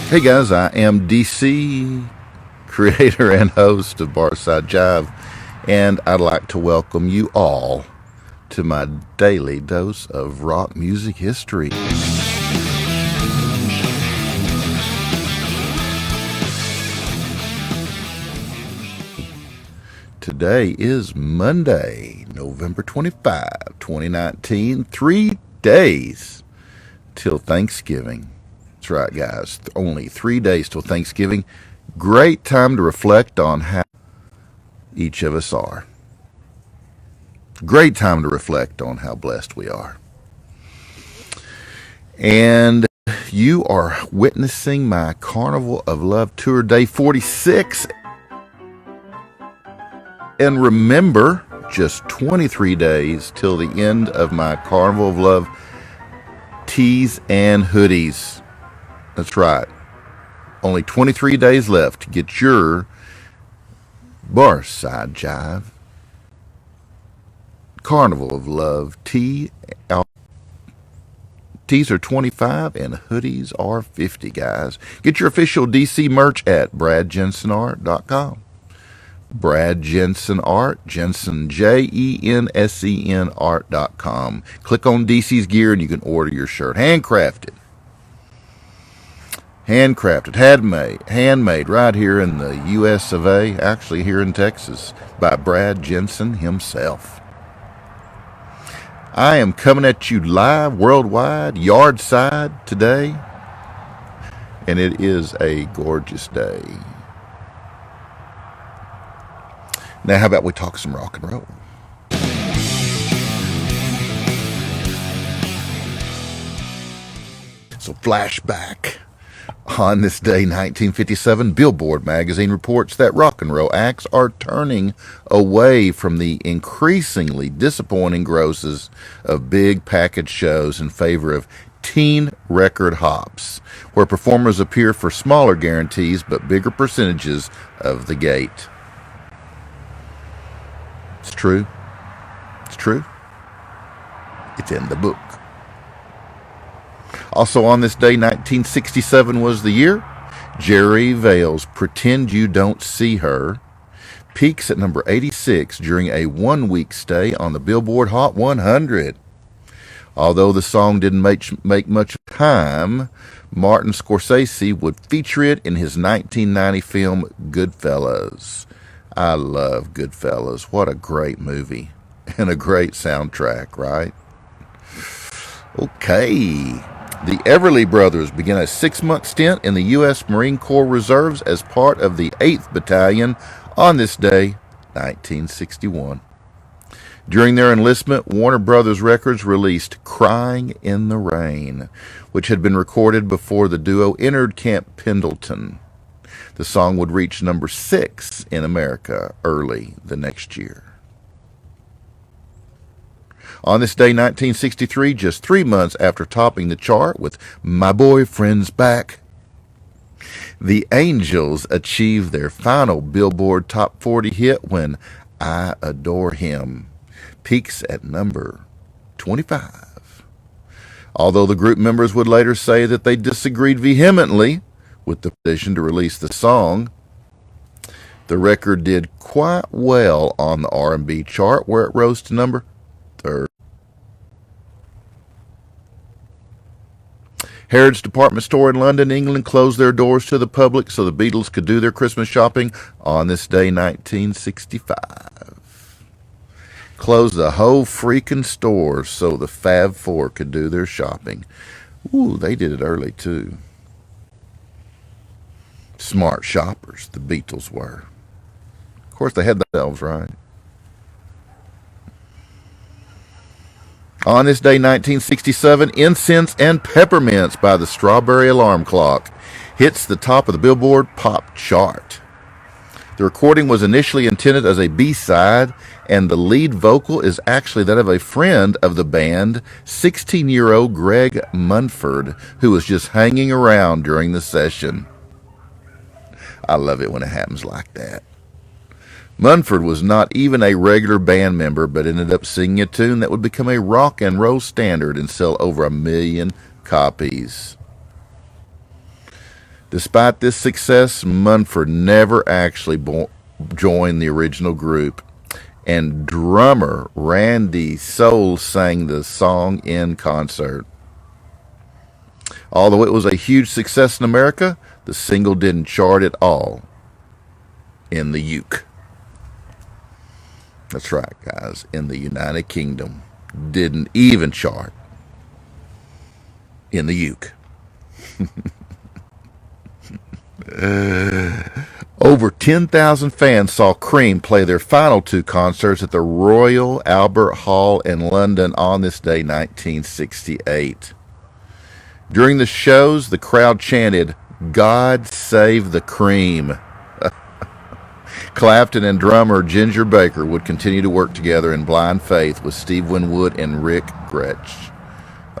Hey guys, I am DC, creator and host of Barside Jive, and I'd like to welcome you all to my daily dose of rock music history. Today is Monday, November 25, 2019, 3 days till Thanksgiving. That's right, guys. Only 3 days till Thanksgiving. Great time to reflect on how each of us are. Great time to reflect on how blessed we are. And you are witnessing my Carnival of Love Tour Day 46. And remember, just 23 days till the end of my Carnival of Love tees and hoodies. That's right. Only 23 days left to get your Barside Jive Carnival of Love tee. Tees are 25 and hoodies are 50, guys. Get your official DC merch at bradjensenart.com. Brad Jensen Art, Jensen, Jensen art.com. Click on DC's gear and you can order your shirt. Handcrafted, handmade right here in the US of A, actually here in Texas, by Brad Jensen himself. I am coming at you live worldwide, yard side today, and it is a gorgeous day. Now, how about we talk some rock and roll? So, flashback. On this day, 1957, Billboard magazine reports that rock and roll acts are turning away from the increasingly disappointing grosses of big package shows in favor of teen record hops, where performers appear for smaller guarantees but bigger percentages of the gate. It's true. It's true. It's in the book. Also on this day, 1967 was the year. Jerry Vale's Pretend You Don't See Her peaks at number 86 during a one-week stay on the Billboard Hot 100. Although the song didn't make much time, Martin Scorsese would feature it in his 1990 film Goodfellas. I love Goodfellas. What a great movie and a great soundtrack, right? Okay. The Everly Brothers began a 6-month stint in the U.S. Marine Corps Reserves as part of the 8th Battalion on this day, 1961. During their enlistment, Warner Brothers Records released Crying in the Rain, which had been recorded before the duo entered Camp Pendleton. The song would reach number 6 in America early the next year. On this day, 1963, just 3 months after topping the chart with My Boyfriend's Back, the Angels achieved their final Billboard Top 40 hit when I Adore Him peaks at number 25. Although the group members would later say that they disagreed vehemently with the decision to release the song, the record did quite well on the R&B chart, where it rose to number 3rd. Harrods department store in London, England closed their doors to the public so the Beatles could do their Christmas shopping on this day, 1965. Closed the whole freaking store so the Fab Four could do their shopping. Ooh, they did it early too. Smart shoppers, the Beatles were. Of course, they had themselves right. On this day, 1967, Incense and Peppermints by the Strawberry Alarm Clock hits the top of the Billboard Pop chart. The recording was initially intended as a B-side, and the lead vocal is actually that of a friend of the band, 16-year-old Greg Munford, who was just hanging around during the session. I love it when it happens like that. Munford was not even a regular band member, but ended up singing a tune that would become a rock and roll standard and sell over 1 million copies. Despite this success, Munford never actually joined the original group, and drummer Randy Soul sang the song in concert. Although it was a huge success in America, the single didn't chart at all in the UK. That's right, guys. In the United Kingdom, didn't even chart in the UK. Over 10,000 fans saw Cream play their final two concerts at the Royal Albert Hall in London on this day, 1968. During the shows, the crowd chanted, "God save the Cream." Clapton and drummer Ginger Baker would continue to work together in blind faith with Steve Winwood and Rick Gretsch.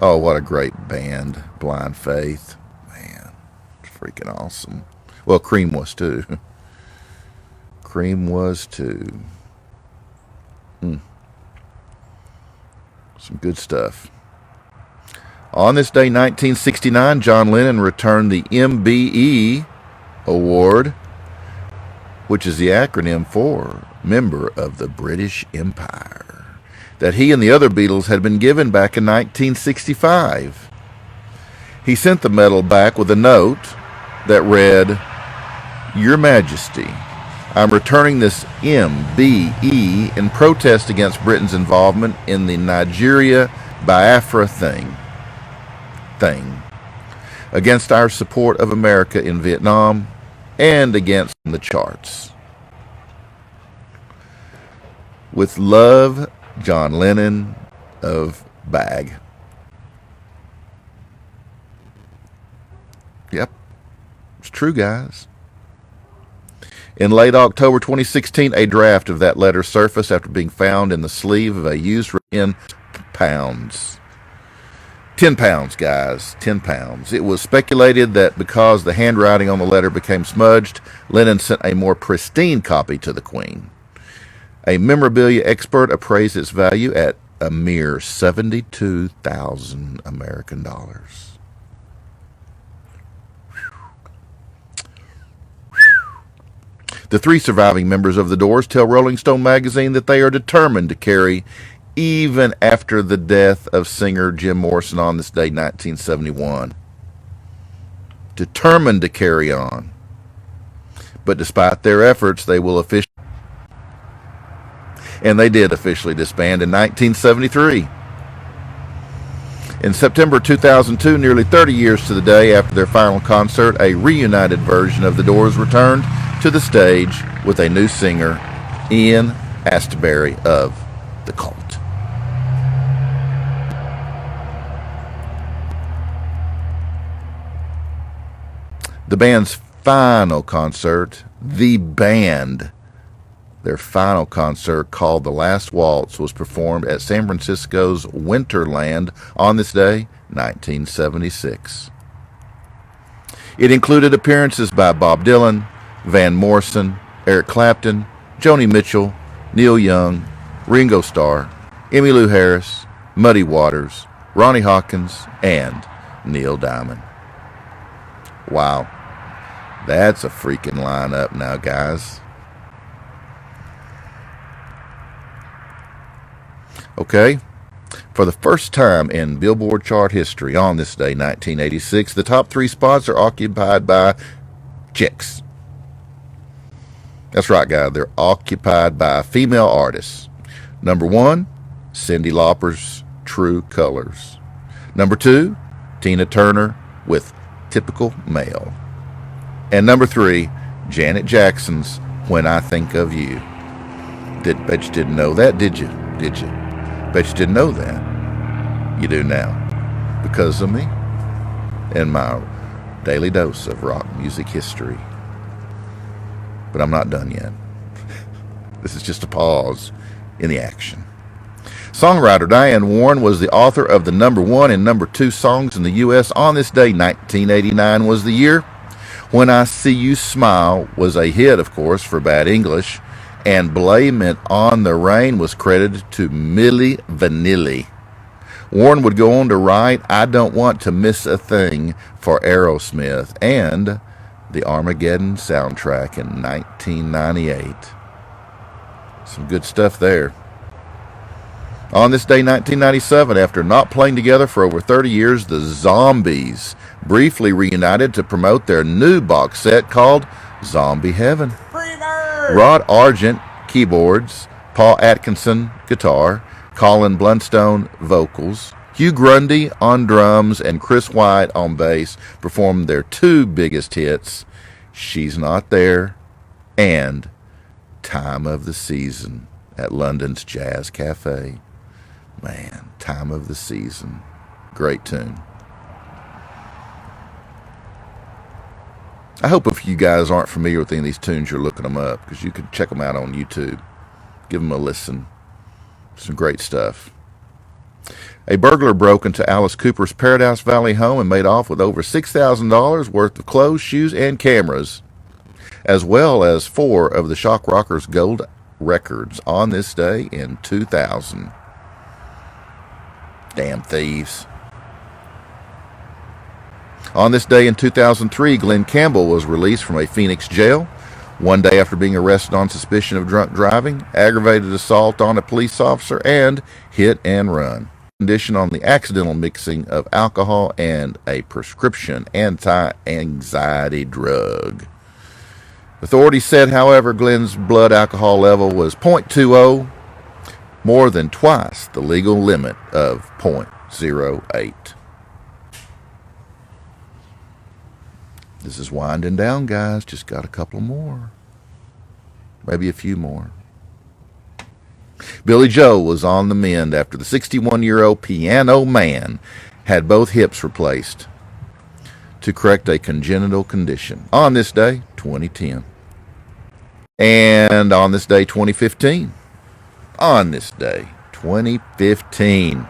Oh, what a great band, Blind Faith. Man, it's freaking awesome. Well, Cream was too. Cream was too. Some good stuff. On this day, 1969, John Lennon returned the MBE Award, which is the acronym for Member of the British Empire, that he and the other Beatles had been given back in 1965. He sent the medal back with a note that read, "Your Majesty, I'm returning this MBE in protest against Britain's involvement in the Nigeria-Biafra thing, against our support of America in Vietnam, and against the charts. With love, John Lennon of Bag." Yep, it's true, guys. In late October 2016, a draft of that letter surfaced after being found in the sleeve of a used in pounds. 10 pounds, guys, 10 pounds. It was speculated that because the handwriting on the letter became smudged, Lennon sent a more pristine copy to the Queen. A memorabilia expert appraised its value at a mere 72,000 American dollars. The three surviving members of the Doors tell Rolling Stone magazine that they are determined to carry even after the death of singer Jim Morrison on this day, 1971. Determined to carry on. But despite their efforts, they will officially, and they did officially disband in 1973. In September 2002, nearly 30 years to the day after their final concert, a reunited version of the Doors returned to the stage with a new singer, Ian Astbury of The Cult. The band's final concert, their final concert called The Last Waltz, was performed at San Francisco's Winterland on this day, 1976. It included appearances by Bob Dylan, Van Morrison, Eric Clapton, Joni Mitchell, Neil Young, Ringo Starr, Emmylou Harris, Muddy Waters, Ronnie Hawkins, and Neil Diamond. Wow. That's a freaking lineup now, guys. Okay. For the first time in Billboard chart history on this day, 1986, the top three spots are occupied by chicks. That's right, guys. They're occupied by female artists. Number one, Cyndi Lauper's True Colors. Number two, Tina Turner with Typical Male. And number three, Janet Jackson's When I Think of You. Bet you didn't know that, did you? Did you? Bet you didn't know that. You do now. Because of me and my daily dose of rock music history. But I'm not done yet. This is just a pause in the action. Songwriter Diane Warren was the author of the number one and number two songs in the U.S. on this day. 1989 was the year. When I See You Smile was a hit, of course, for Bad English, and Blame It on the Rain was credited to Milli Vanilli. Warren would go on to write I Don't Want to Miss a Thing for Aerosmith, and the Armageddon soundtrack in 1998. Some good stuff there. On this day, 1997, after not playing together for over 30 years, the Zombies briefly reunited to promote their new box set called Zombie Heaven. Rod Argent, keyboards, Paul Atkinson, guitar, Colin Blunstone, vocals, Hugh Grundy on drums, and Chris White on bass performed their two biggest hits, She's Not There and Time of the Season at London's Jazz Cafe. Man, Time of the Season. Great tune. I hope if you guys aren't familiar with any of these tunes, you're looking them up, because you can check them out on YouTube. Give them a listen. Some great stuff. A burglar broke into Alice Cooper's Paradise Valley home and made off with over $6,000 worth of clothes, shoes, and cameras, as well as 4 of the Shock Rockers' gold records on this day in 2000. Damn thieves. On this day in 2003, Glenn Campbell was released from a Phoenix jail one day after being arrested on suspicion of drunk driving, aggravated assault on a police officer, and hit and run. Condition on the accidental mixing of alcohol and a prescription anti-anxiety drug. Authorities said, however, Glenn's blood alcohol level was .20, more than twice the legal limit of .08. This is winding down, guys. Just got a couple more. Maybe a few more. Billy Joe was on the mend after the 61-year-old piano man had both hips replaced to correct a congenital condition. On this day, 2010. And on this day, 2015. On this day, 2015.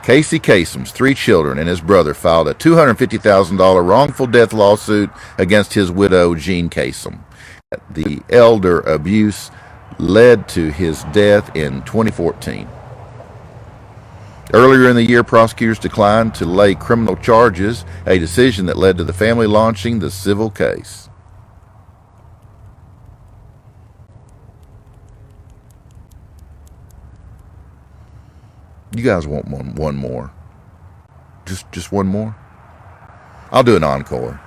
Casey Kasem's 3 children and his brother filed a $250,000 wrongful death lawsuit against his widow, Jean Kasem. The elder abuse led to his death in 2014. Earlier in the year, prosecutors declined to lay criminal charges, a decision that led to the family launching the civil case. You guys want one more? Just one more? I'll do an encore.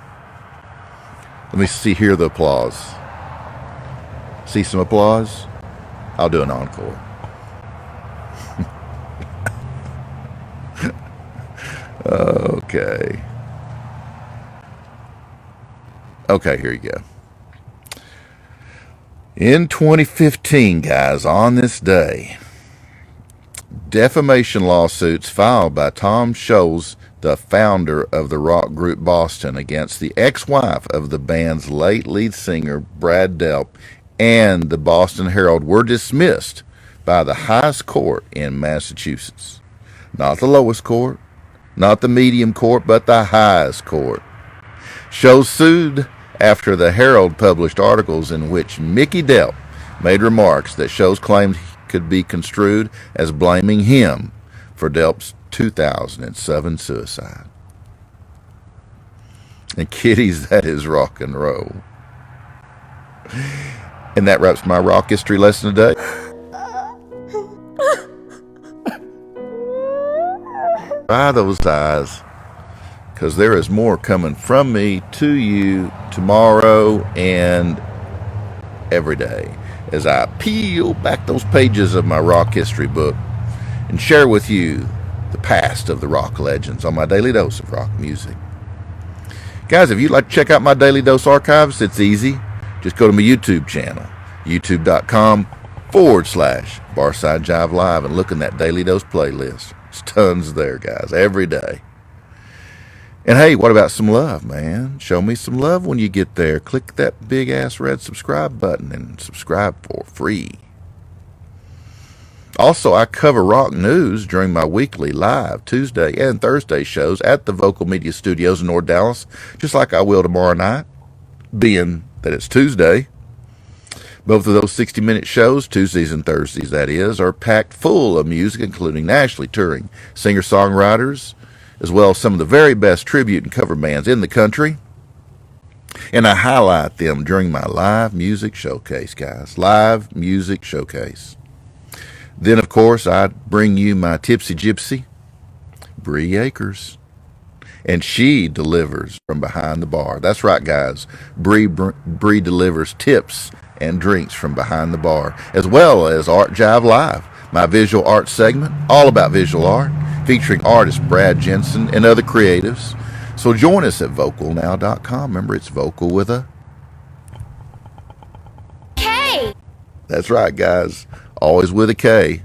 Let me hear the applause. See some applause? I'll do an encore. Okay. Okay, here you go. In 2015, guys, on this day, defamation lawsuits filed by Tom Scholz, the founder of the rock group Boston, against the ex-wife of the band's late lead singer, Brad Delp, and the Boston Herald were dismissed by the highest court in Massachusetts. Not the lowest court, not the medium court, but the highest court. Scholz sued after the Herald published articles in which Mickey Delp made remarks that Scholz claimed could be construed as blaming him for Delp's 2007 suicide. And kiddies, that is rock and roll. And that wraps my rock history lesson today. Dry those eyes, because there is more coming from me to you tomorrow and every day as I peel back those pages of my rock history book and share with you the past of the rock legends on my Daily Dose of Rock Music. Guys, if you'd like to check out my Daily Dose archives, it's easy. Just go to my YouTube channel, youtube.com/Barside Jive Live, and look in that Daily Dose playlist. There's tons there, guys, every day. And hey, what about some love, man? Show me some love when you get there. Click that big-ass red subscribe button and subscribe for free. Also, I cover rock news during my weekly live Tuesday and Thursday shows at the Vocal Media Studios in North Dallas, just like I will tomorrow night, being that it's Tuesday. Both of those 60-minute shows, Tuesdays and Thursdays that is, are packed full of music, including nationally touring singer-songwriters, as well as some of the very best tribute and cover bands in the country. And I highlight them during my live music showcase, guys. Live music showcase. Then, of course, I bring you my tipsy gypsy, Bree Akers. And she delivers from behind the bar. That's right, guys. Bree delivers tips and drinks from behind the bar, as well as Art Jive Live, my visual art segment, all about visual art, featuring artist Brad Jensen and other creatives. So join us at vocalnow.com. Remember, it's vocal with a K. That's right, guys. Always with a K.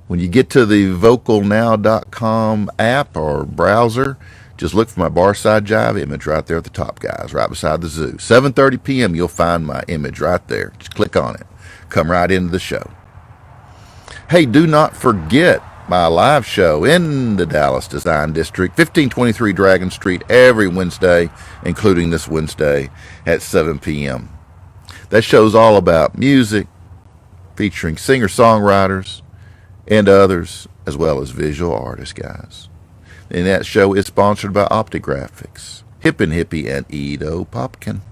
When you get to the vocalnow.com app or browser, just look for my Barside Jive image right there at the top, guys, right beside the zoo. 7:30 p.m., you'll find my image right there. Just click on it. Come right into the show. Hey, do not forget my live show in the Dallas Design District, 1523 Dragon Street, every Wednesday, including this Wednesday at 7 p.m. That show's all about music, featuring singer-songwriters and others, as well as visual artists, guys. And that show is sponsored by Optigraphics, Hippin' Hippie, and Edo Popkin.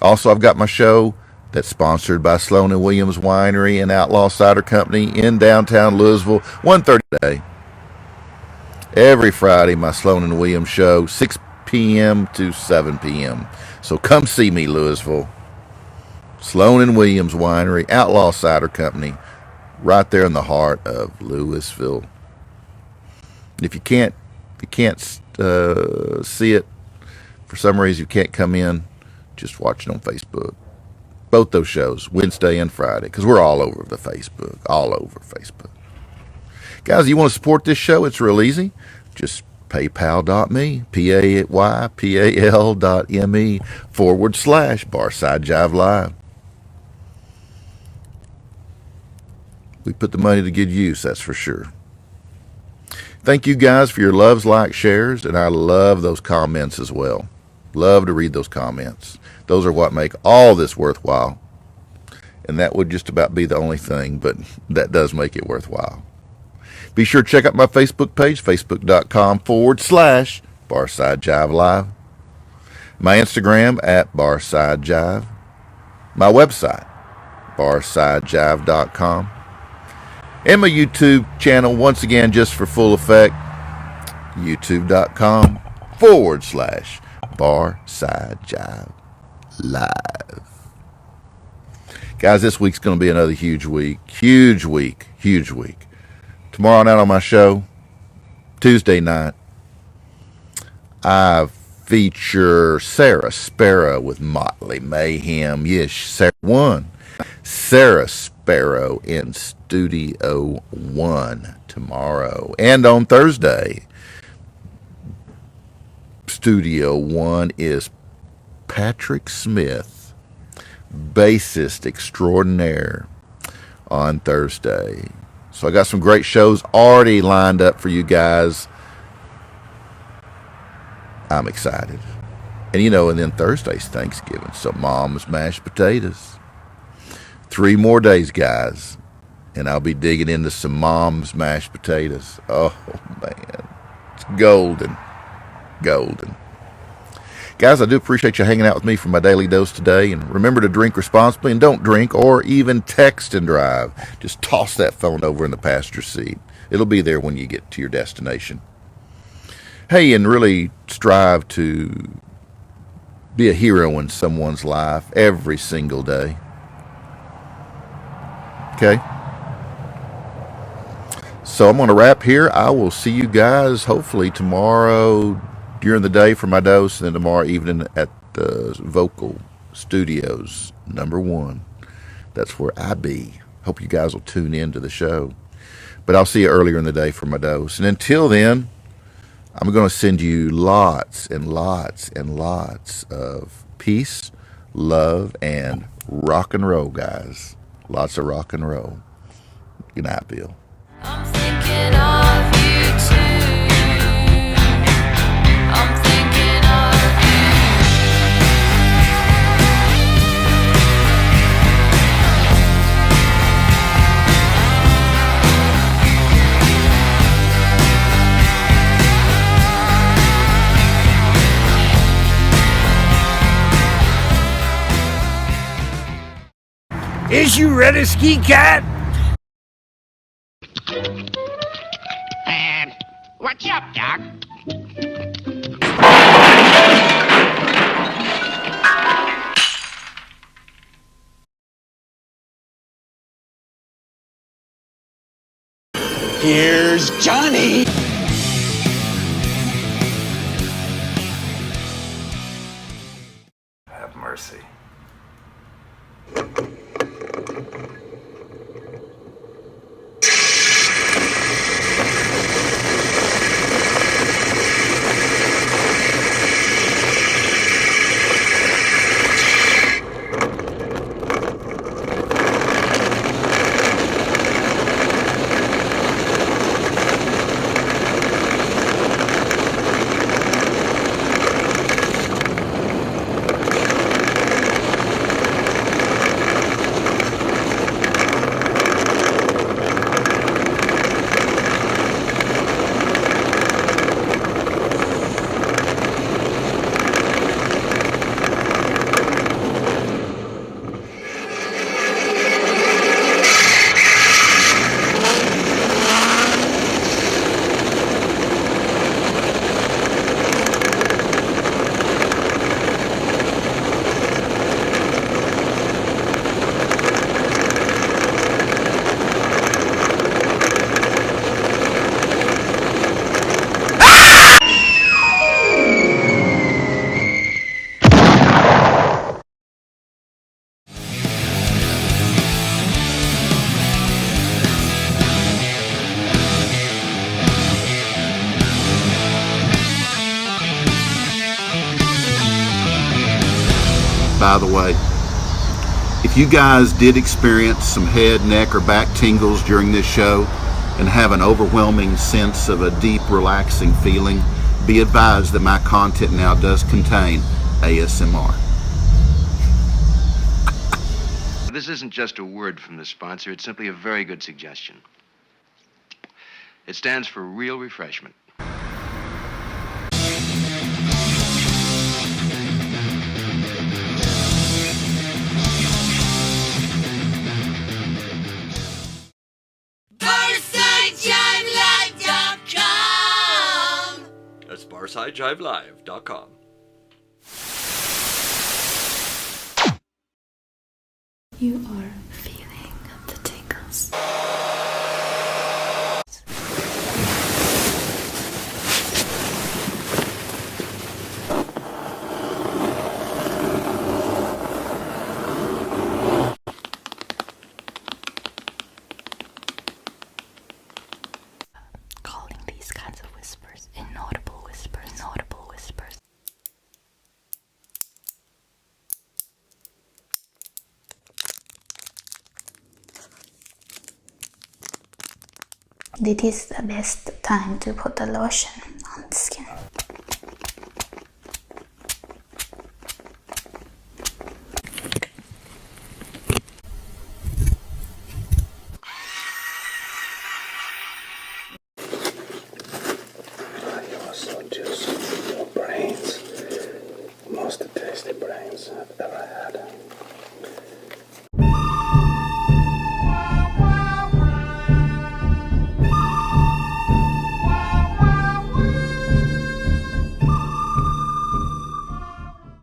Also, I've got my show that's sponsored by Sloan & Williams Winery and Outlaw Cider Company in downtown Louisville, 1:30 a day. Every Friday, my Sloan & Williams show, 6 p.m. to 7 p.m. So come see me, Louisville. Sloan & Williams Winery, Outlaw Cider Company, right there in the heart of Louisville. If you can't see it, for some reason you can't come in, just watch it on Facebook. Both those shows, Wednesday and Friday, because we're all over the Facebook, all over Facebook. Guys, you want to support this show? It's real easy. Just paypal.me, paypal.me/Barside Jive Live. We put the money to good use, that's for sure. Thank you guys for your loves, likes, shares, and I love those comments as well. Love to read those comments. Those are what make all this worthwhile. And that would just about be the only thing, but that does make it worthwhile. Be sure to check out my Facebook page, facebook.com/Barside Jive Live. My Instagram at Barside Jive. My website, barsidejive.com. And my YouTube channel, once again, just for full effect, youtube.com/Barside Jive Live. Guys, this week's going to be another huge week. Huge week. Huge week. Tomorrow night on my show, Tuesday night, I feature Sarah Sparrow with Motley Mayhem. Yes, Sarah One. Sarah Sparrow in Studio One tomorrow. And on Thursday, Studio One is Patrick Smith, bassist extraordinaire, on Thursday. So I got some great shows already lined up for you guys. I'm excited. And and then Thursday's Thanksgiving, so Mom's mashed potatoes. 3 more days, guys, and I'll be digging into some Mom's mashed potatoes. Oh, man. It's golden. Golden. Guys, I do appreciate you hanging out with me for my daily dose today. And remember to drink responsibly, and don't drink or even text and drive. Just toss that phone over in the passenger seat. It'll be there when you get to your destination. Hey, and really strive to be a hero in someone's life every single day. Okay? So I'm going to wrap here. I will see you guys hopefully tomorrow during the day for my dose, and then tomorrow evening at the Vocal Studios #1. That's where I be. Hope you guys will tune in to the show. But I'll see you earlier in the day for my dose. And until then, I'm going to send you lots and lots and lots of peace, love, and rock and roll, guys. Lots of rock and roll. Good night, Bill. I'm thinking of you too. I'm thinking of you. Is you ready, Ski Cat? What's up, Doc? Here's Johnny. Have mercy. By the way, if you guys did experience some head, neck, or back tingles during this show and have an overwhelming sense of a deep, relaxing feeling, be advised that my content now does contain ASMR. This isn't just a word from the sponsor, it's simply a very good suggestion. It stands for real refreshment. FarsideDriveLive.com. That's FarsideDriveLive.com. You are feeling the tingles. Calling these kinds of whispers inaudible whispers, inaudible whispers. This is the best time to put the lotion.